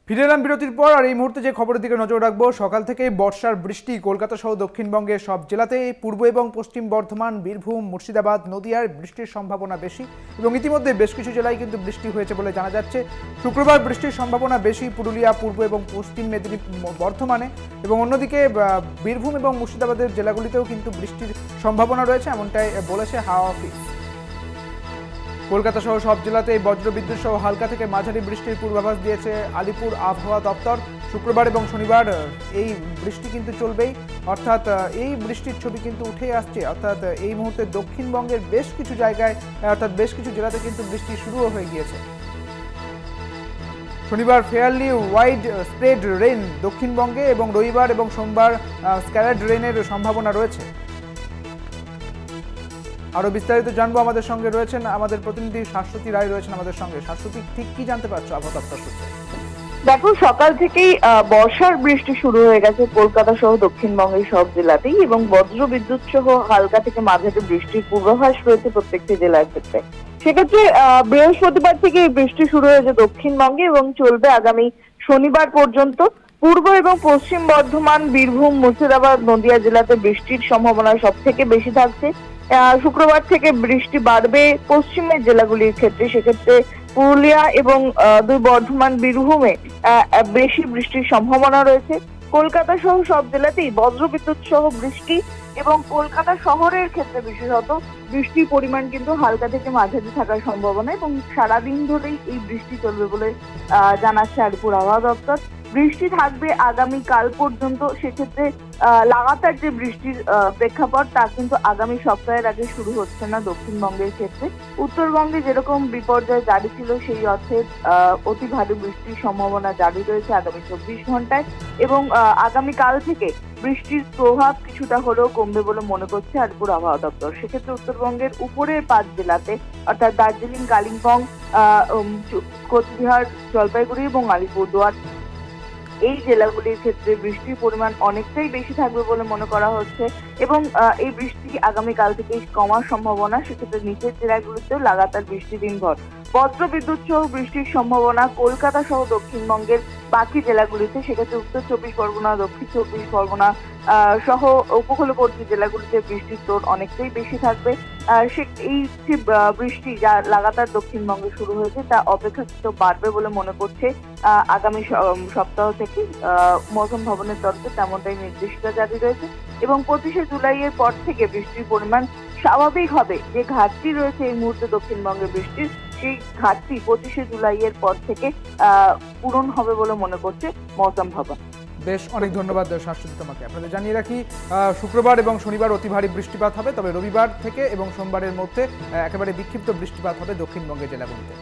ফিরে এলাম বিরতির পর। আর এই মুহূর্তে যে খবরের দিকে নজর রাখবো, সকাল থেকেই বর্ষার বৃষ্টি কলকাতা সহ দক্ষিণবঙ্গের সব জেলাতে, পূর্ব এবং পশ্চিম বর্ধমান, বীরভূম, মুর্শিদাবাদ, নদিয়ার বৃষ্টির সম্ভাবনা বেশি এবং ইতিমধ্যে বেশ কিছু জেলায় কিন্তু বৃষ্টি হয়েছে বলে জানা যাচ্ছে। শুক্রবার বৃষ্টির সম্ভাবনা বেশি পুরুলিয়া, পূর্ব এবং পশ্চিম মেদিনীপুর, বর্ধমানে, এবং অন্যদিকে বীরভূম এবং মুর্শিদাবাদের জেলাগুলিতেও কিন্তু বৃষ্টির সম্ভাবনা রয়েছে, এমনটাই বলেছে হাওয়া অফিস। কলকাতা সহ সব জেলাতেই বজ্রবিদ্যুৎ সহ হালকা থেকে মাঝারি বৃষ্টির পূর্বাভাস দিয়েছে আলিপুর আবহাওয়া দপ্তর। শুক্রবার এবং শনিবার এই বৃষ্টি কিন্তু চলবেই, অর্থাৎ এই বৃষ্টির ছবি কিন্তু উঠে আসছে। অর্থাৎ এই মুহূর্তে দক্ষিণবঙ্গের বেশ কিছু জায়গায়, অর্থাৎ বেশ কিছু জেলাতে কিন্তু বৃষ্টি শুরুও হয়ে গিয়েছে। শনিবার ফেয়ারলি ওয়াইড স্প্রেড রেন দক্ষিণবঙ্গে এবং রবিবার এবং সোমবার স্ক্যাটার্ড রেনের সম্ভাবনা রয়েছে। আরো বিস্তারিত জানবো, আমাদের সঙ্গে রয়েছেন আমাদের প্রতিনিধি শাশ্বতী রায় রয়েছেন আমাদের সঙ্গে। শাশ্বতী, ঠিক কি জানতে পারছো আবহাওয়া দপ্তর সূত্রে? দেখো, সকাল থেকেই বর্ষার বৃষ্টি শুরু হয়ে গেছে কলকাতা সহ দক্ষিণবঙ্গের সব জেলাতেই, এবং বজ্র বিদ্যুৎ সহ হালকা থেকে মাঝারি বৃষ্টির পূর্বাভাস রয়েছে প্রত্যেকটি জেলার ক্ষেত্রে। সেক্ষেত্রে বৃহস্পতিবার থেকে এই বৃষ্টি শুরু হয়েছে দক্ষিণবঙ্গে এবং চলবে আগামী শনিবার পর্যন্ত। পূর্ব এবং পশ্চিম বর্ধমান, বীরভূম, মুর্শিদাবাদ, নদিয়া জেলাতে বৃষ্টির সম্ভাবনা সব থেকে বেশি থাকছে। শুক্রবার থেকে বৃষ্টি বাড়বে পশ্চিমের জেলাগুলির ক্ষেত্রে। সেক্ষেত্রে পুরুলিয়া এবং দুই বর্ধমান, বীরভূমে বেশি বৃষ্টির সম্ভাবনা রয়েছে। কলকাতা সহ সব জেলাতেই বজ্রবিদ্যুৎ সহ বৃষ্টি, এবং কলকাতা শহরের ক্ষেত্রে বিশেষত বৃষ্টির পরিমাণ কিন্তু হালকা থেকে মাঝারি থাকার সম্ভাবনা, এবং সারাদিন ধরেই এই বৃষ্টি চলবে বলে জানাচ্ছে আলিপুর আবহাওয়া দপ্তর। বৃষ্টি থাকবে আগামী কাল পর্যন্ত। সেক্ষেত্রে লাগাতার যে বৃষ্টির প্রেক্ষাপট তা কিন্তু আগামী সপ্তাহের আগে শুরু হচ্ছে না দক্ষিণবঙ্গের ক্ষেত্রে। উত্তরবঙ্গে যেরকম বিপর্যয় জারি ছিল, সেই অর্থে অতি ভারী বৃষ্টির সম্ভাবনা জারি রয়েছে আগামী 24 ঘন্টায়, এবং আগামী কাল থেকে বৃষ্টির প্রভাব কিছুটা হলেও কমবে বলে মনে করছে আলিপুর আবহাওয়া দপ্তর। সেক্ষেত্রে উত্তরবঙ্গের উপরের 5 জেলাতে, অর্থাৎ দার্জিলিং, কালিম্পং, কোচবিহার, জলপাইগুড়ি এবং আলিপুরদুয়ার, এই জেলাগুলির ক্ষেত্রে বৃষ্টির পরিমাণ অনেকটাই বেশি থাকবে বলে মনে করা হচ্ছে, এবং এই বৃষ্টি আগামীকাল থেকেই কমার সম্ভাবনা। সেক্ষেত্রে নিচের জেলাগুলিতেও লাগাতার বৃষ্টি দিনভর। বজ্র বিদ্যুৎ সহ বৃষ্টির সম্ভাবনা কলকাতা সহ দক্ষিণবঙ্গের বাকি জেলাগুলিতে। সেক্ষেত্রে উত্তর 24 পরগনা, দক্ষিণ 24 পরগনা সহ উপকূলবর্তী জেলাগুলিতে বৃষ্টির তোর অনেকটাই বেশি থাকবে। এই যে বৃষ্টি যা লাগাতার দক্ষিণবঙ্গে শুরু হয়েছে তা অপেক্ষাকৃত বাড়বে বলে মনে করছে আগামী সপ্তাহ থেকে মৌসুম ভবনের তরফে, তেমনটাই নির্দেশিকা জারি রয়েছে। এবং 25শে জুলাইয়ের পর থেকে বৃষ্টির পরিমাণ স্বাভাবিক হবে। যে ঘাটতি রয়েছে এই মুহূর্তে দক্ষিণবঙ্গে বৃষ্টির, সেই ঘাটতি 25শে জুলাইয়ের পর থেকে পূরণ হবে বলে মনে করছে মৌসুম ভবন। বেশ, অনেক ধন্যবাদ শাশ্বতী তোমাকে। আপনাদের জানিয়ে রাখি, শুক্রবার এবং শনিবার অতি ভারী বৃষ্টিপাত হবে, তবে রবিবার থেকে এবং সোমবারের মধ্যে একেবারে বিক্ষিপ্ত বৃষ্টিপাত হবে দক্ষিণবঙ্গের জেলাগুলিতে।